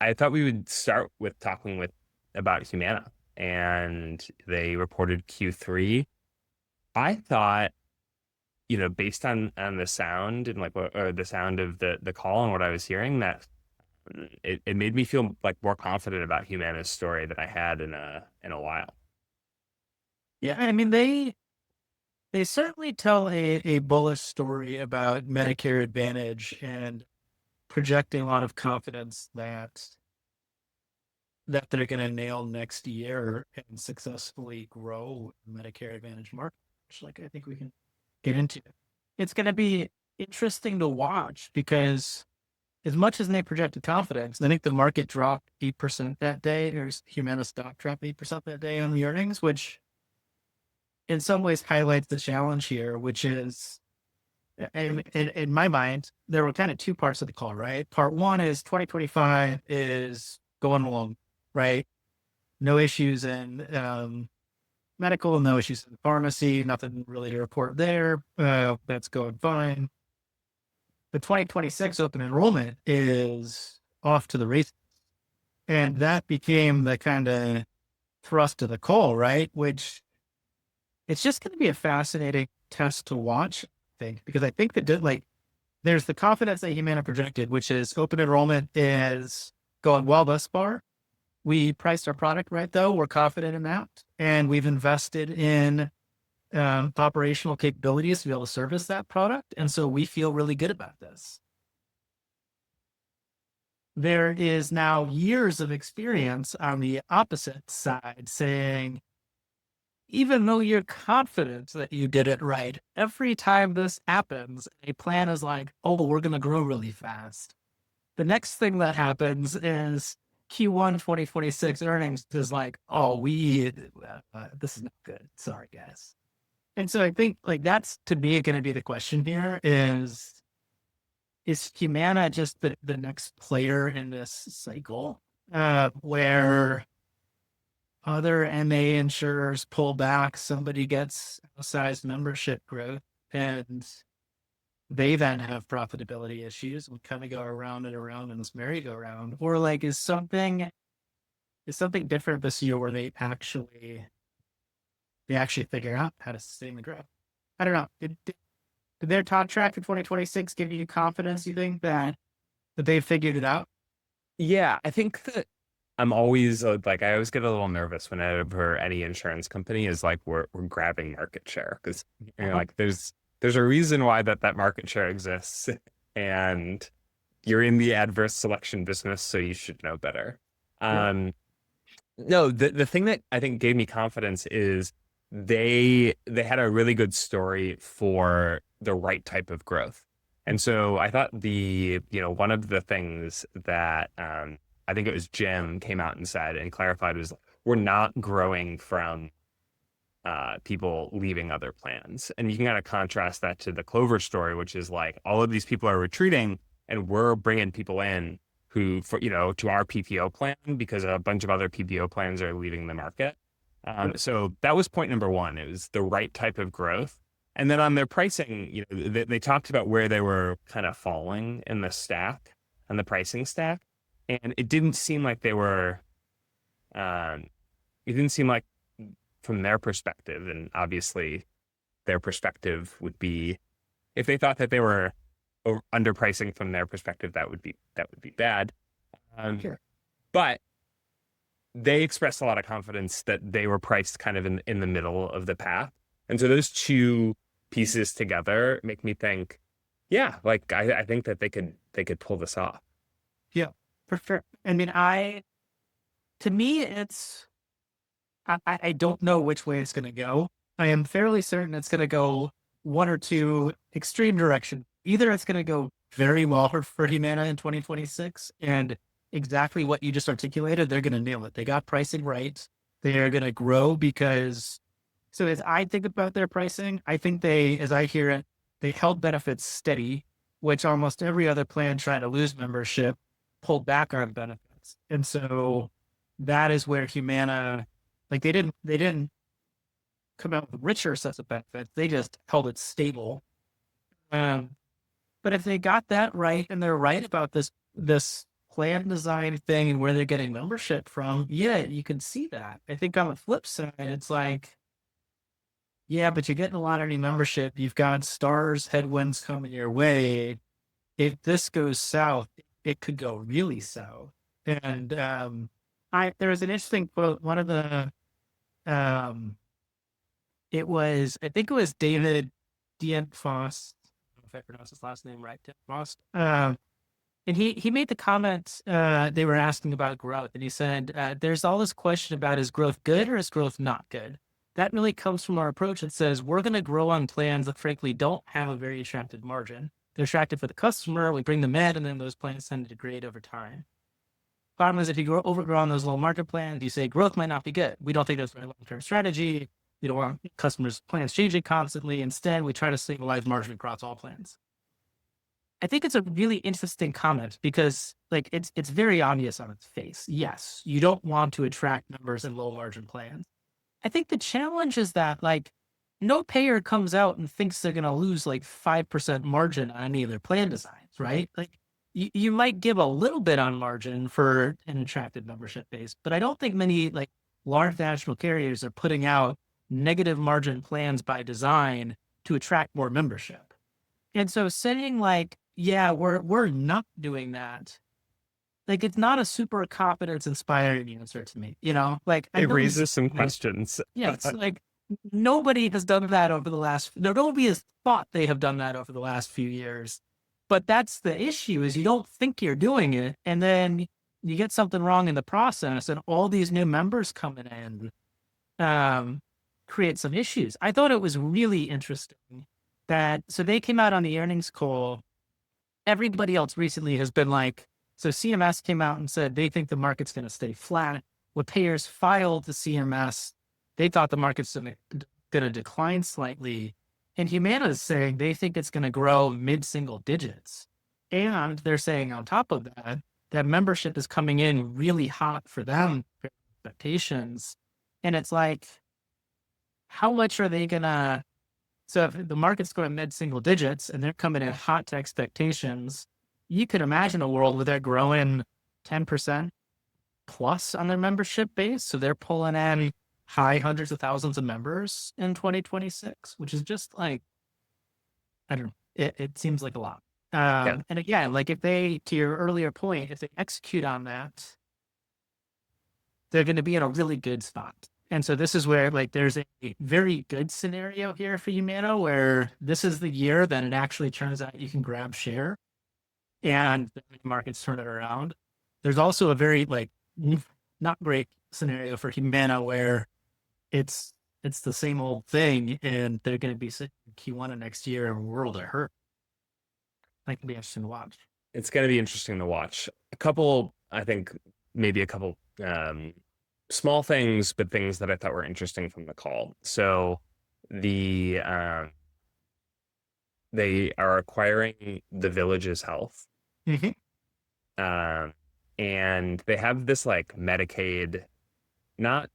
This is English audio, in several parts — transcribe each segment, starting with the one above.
I thought we would start with talking with about Humana, and they reported Q3. I thought, based on the sound and like or the sound of the call and what I was hearing, that it made me feel like more confident about Humana's story than I had in a while. Yeah, I mean they certainly tell a bullish story about Medicare Advantage and projecting a lot of confidence that they're going to nail next year and successfully grow the Medicare Advantage market, which like I think we can get into. It's going to be interesting to watch because as much as they projected confidence, I think the market dropped 8% that day. There's Humana stock dropped 8% that day on the earnings, which in some ways highlights the challenge here, which is in my mind, there were kind of two parts of the call, right? Part one is 2025 is going along, right? No issues in medical, no issues in pharmacy, nothing really to report there. That's going fine. The 2026 open enrollment is off to the races. And that became the kind of thrust of the call, right? Which it's just going to be a fascinating test to watch, I think, because I think that like there's the confidence that Humana projected, which is open enrollment is going well thus far. We priced our product right, though. We're confident in that. And we've invested in operational capabilities to be able to service that product. And so we feel really good about this. There is now years of experience on the opposite side saying, even though you're confident that you did it right, every time this happens, a plan is like, oh, we're going to grow really fast. The next thing that happens is Q1 2026 earnings is like, oh, this is not good. Sorry, guys. And so I think like that's to me going to be the question here is Humana just the next player in this cycle where other MA insurers pull back, somebody gets outsized membership growth, and they then have profitability issues. We kind of go around and around in this merry-go-round. Or like is something different this year where they actually figure out how to sustain the growth. I don't know. Did their talk track for 2026 give you confidence, you think, that they figured it out? Yeah, I think that I'm always like I always get a little nervous whenever any insurance company is like we're grabbing market share because Uh-huh. like there's a reason why that market share exists, and you're in the adverse selection business, so you should know better. Yeah. Um, no, the thing that I think gave me confidence is they had a really good story for the right type of growth. And so I thought one of the things that I think it was Jim came out and said and clarified was we're not growing from people leaving other plans. And you can kind of contrast that to the Clover story, which is like all of these people are retreating and we're bringing people in who, to our PPO plan because a bunch of other PPO plans are leaving the market. So that was point number one. It was the right type of growth. And then on their pricing, they talked about where they were kind of falling in the stack, on the pricing stack. And um, it didn't seem like from their perspective, and obviously their perspective would be if they thought that they were underpricing from their perspective, that would be bad. Um, Sure. but they expressed a lot of confidence that they were priced kind of in the middle of the path. And so those two pieces together make me think, yeah, like I think that they could pull this off. Yeah, for sure. I mean, to me, I don't know which way it's going to go. I am fairly certain it's going to go one or two extreme direction. Either it's going to go very well for Humana in 2026 and exactly what you just articulated, they're going to nail it. They got pricing right. They are going to grow because, so as I think about their pricing, I think as I hear it, they held benefits steady, which almost every other plan trying to lose membership pulled back on benefits. And so that is where Humana, like they didn't come out with richer sets of benefits. They just held it stable. Um, but if they got that right and they're right about this plan design thing and where they're getting membership from, yeah, you can see that. I think on the flip side, it's like, yeah, but you're getting a lot of new membership. You've got stars, headwinds coming your way. If this goes south, it could go really south. And I there was an interesting quote. One of the um, it was I think it was David Dienfoss. I don't know if I pronounced his last name right, Dienfoss. And he made the comment they were asking about growth, and he said, "There's all this question about is growth good or is growth not good." That really comes from our approach that says we're going to grow on plans that frankly don't have a very attractive margin. They're attractive for the customer. We bring them in, and then those plans tend to degrade over time. Problem is, if you overgrow on those low market plans, you say growth might not be good. We don't think that's a long-term strategy. We don't want customers' plans changing constantly. Instead, we try to stabilize margin across all plans. I think it's a really interesting comment because like it's very obvious on its face. Yes, you don't want to attract members in low margin plans. I think the challenge is that like no payer comes out and thinks they're gonna lose like 5% margin on any of their plan designs, right? Like you might give a little bit on margin for an attractive membership base, but I don't think many like large national carriers are putting out negative margin plans by design to attract more membership. And so saying like, yeah, we're not doing that. Like it's not a super confidence inspiring answer to me, you know? Like I It know this, raises some questions. yeah, it's like nobody has done that over the last nobody has thought they have done that over the last few years. But that's the issue is you don't think you're doing it and then you get something wrong in the process and all these new members coming in um create some issues. I thought it was really interesting that so they came out on the earnings call. Everybody else recently has been like, so CMS came out and said they think the market's going to stay flat. When payers filed to CMS, they thought the market's going to decline slightly. And Humana is saying they think it's going to grow mid-single digits. And they're saying on top of that, that membership is coming in really hot for them, for expectations. And it's like, how much are they going to so if the market's going mid-single digits and they're coming in hot to expectations, you could imagine a world where they're growing 10% plus on their membership base. So they're pulling in high hundreds of thousands of members in 2026, which is just like, I don't know, it seems like a lot. Yeah. And again, like if they, to your earlier point, if they execute on that, they're going to be in a really good spot. And so this is where like there's a very good scenario here for Humana where this is the year that it actually turns out you can grab share and the markets turn it around. There's also a very like not great scenario for Humana where it's the same old thing and they're going to be sitting in Q1 of next year and world of hurt. That can be interesting to watch. It's going to be interesting to watch. A couple, I think, maybe a couple small things, but things that I thought were interesting from the call. So the they are acquiring the Village's Health, Mm-hmm. and they have this like Medicaid, not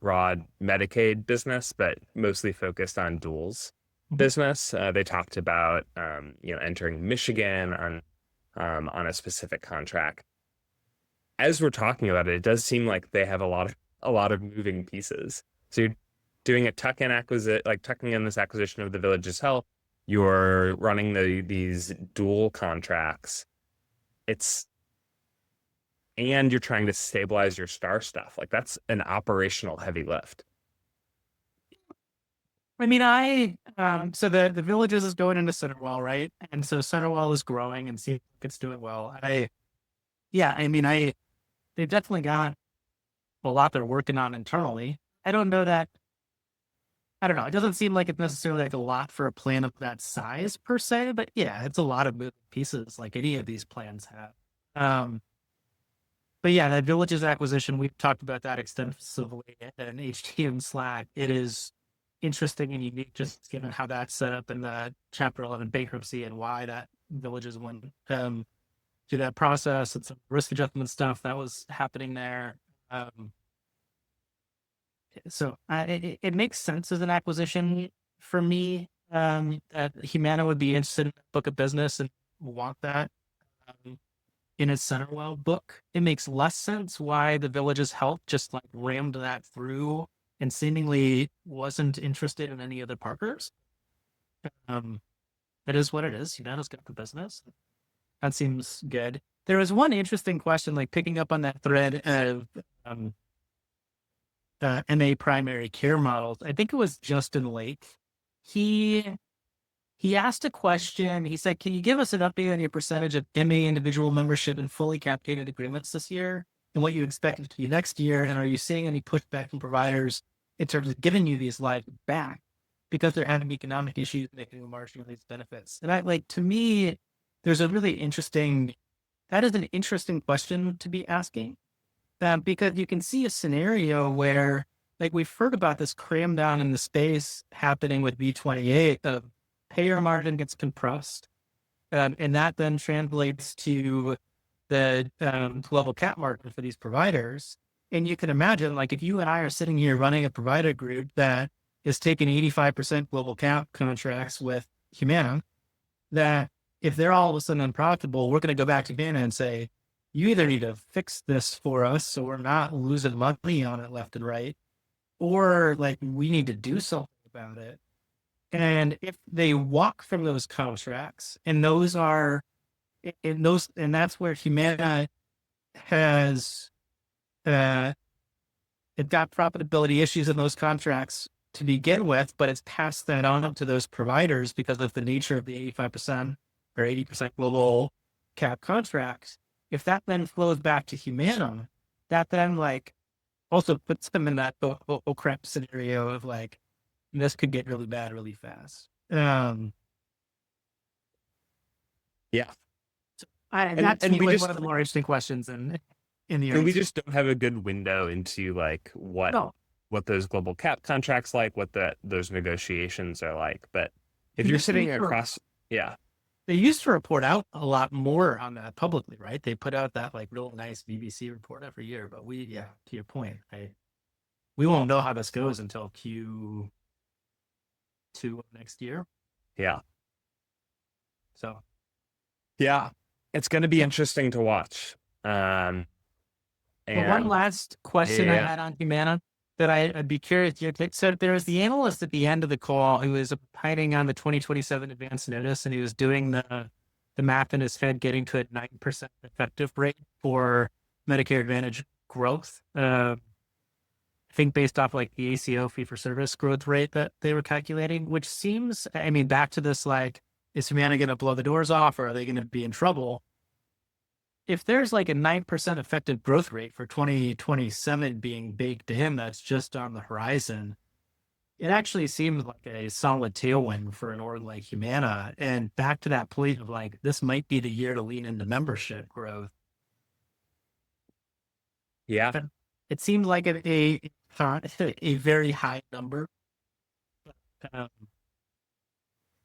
broad Medicaid business, but mostly focused on duals business. They talked about entering Michigan on a specific contract. As we're talking about it, it does seem like they have a lot of moving pieces. So you're doing a tucking in this acquisition of the Village's Health. You're running these dual contracts. And you're trying to stabilize your star stuff. Like that's an operational heavy lift. I mean, so the Villages is going into Centerwell, right? And so Centerwell is growing and seems like it's doing well. Yeah, I mean, they've definitely got a lot they're working on internally. I don't know that, I don't know. It doesn't seem like it's necessarily like a lot for a plan of that size per se, but yeah, it's a lot of moving pieces like any of these plans have. But yeah, that Villages acquisition, we've talked about that extensively in HTN Slack. It is interesting and unique just given how that's set up in the Chapter 11 bankruptcy and why that Villages went through that process and some risk adjustment stuff that was happening there. So it makes sense as an acquisition for me that Humana would be interested in a book of business and want that. in a Centerwell book. It makes less sense why the Village's Health just like rammed that through and seemingly wasn't interested in any other partners. Um, it is what it is. Humana's got the business. That seems good. There was one interesting question, like picking up on that thread of um, MA primary care models. I think it was Justin Lake. He he asked a question. He said, "Can you give us an update on your percentage of MA individual membership and fully capitated agreements this year, and what you expect it to be next year? And are you seeing any pushback from providers in terms of giving you these lives back because they're having economic issues making a margin on these benefits?" And I like to me, there's a really interesting that is an interesting question to be asking, because you can see a scenario where, like, we've heard about this cram down in the space happening with V28 of payer margin gets compressed. And that then translates to the global cap market for these providers. And you can imagine, like, if you and I are sitting here running a provider group that is taking 85% global cap contracts with Humana, that if they're all of a sudden unprofitable, we're going to go back to Humana and say, you either need to fix this for us so we're not losing money on it left and right, or like we need to do something about it. And if they walk from those contracts, and those are in those, and that's where Humana has it got profitability issues in those contracts to begin with, but it's passed that on to those providers because of the nature of the 85% or 80% global cap contracts. If that then flows back to Humana, that then like also puts them in that oh crap scenario of like, this could get really bad really fast. Yeah. That's And we like just one of the more interesting questions in the and we earnings. just don't have a good window into like No, what those global cap contracts like, what those negotiations are like. But if they you're used to sitting across, yeah, they used to report out a lot more on that publicly, right? They put out that like real nice BBC report every year. But yeah, to your point, we won't know how this goes until Q2 of next year. yeah, So yeah, it's going to be yeah. interesting to watch. Um, But one and last question I yeah, had on Humana that I'd be curious your take. So there was the analyst at the end of the call who was opining on the 2027 advance notice, and he was doing the math in his head, getting to a 9% effective rate for Medicare Advantage growth. I think based off like the ACO fee for service growth rate that they were calculating, which seems, I mean, back to this like, is Humana going to blow the doors off, or are they going to be in trouble? If there's like a 9% effective growth rate for 2027 being baked in, that's just on the horizon. It actually seems like a solid tailwind for an org like Humana. And back to that point of like, this might be the year to lean into membership growth. yeah, But it seems like a very high number. Um,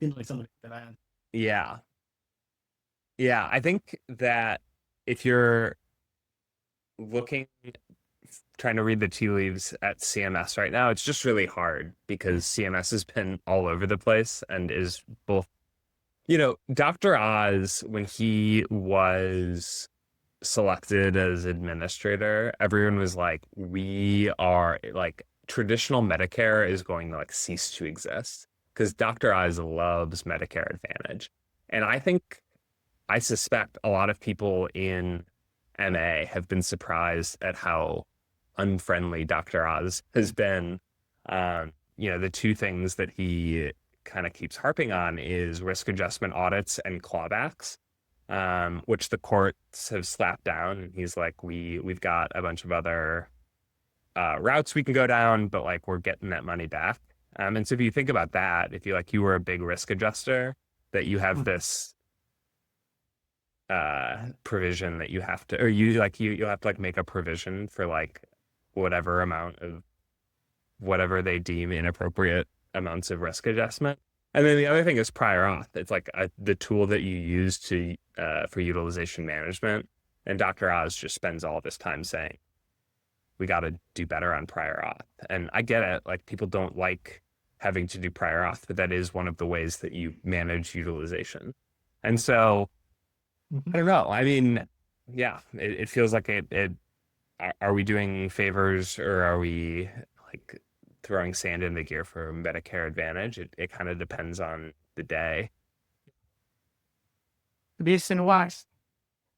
seems like something that I yeah, yeah. I think that if you're looking, trying to read the tea leaves at CMS right now, it's just really hard because CMS has been all over the place and is both, Dr. Oz, when he was selected as administrator, everyone was like, we are like traditional Medicare is going to like cease to exist because Dr. Oz loves Medicare Advantage. And I suspect a lot of people in MA have been surprised at how unfriendly Dr. Oz has been. The two things that he kind of keeps harping on is risk adjustment audits and clawbacks, which the courts have slapped down. And he's like, we've got a bunch of other routes we can go down, but like we're getting that money back. And so if you think about that, if you were a big risk adjuster, that you have this provision that you have to, or you'll have to like make a provision for like whatever amount of whatever they deem inappropriate amounts of risk adjustment. And then the other thing is prior auth. It's like the tool that you use to for utilization management. And Dr. Oz just spends all this time saying, we got to do better on prior auth. And I get it. Like people don't like having to do prior auth, but that is one of the ways that you manage utilization. And so Mhm. I don't know. I mean, yeah, it feels like it are we doing favors or are we like throwing sand in the gear for Medicare Advantage? It kind of depends on the day. Beast and wise.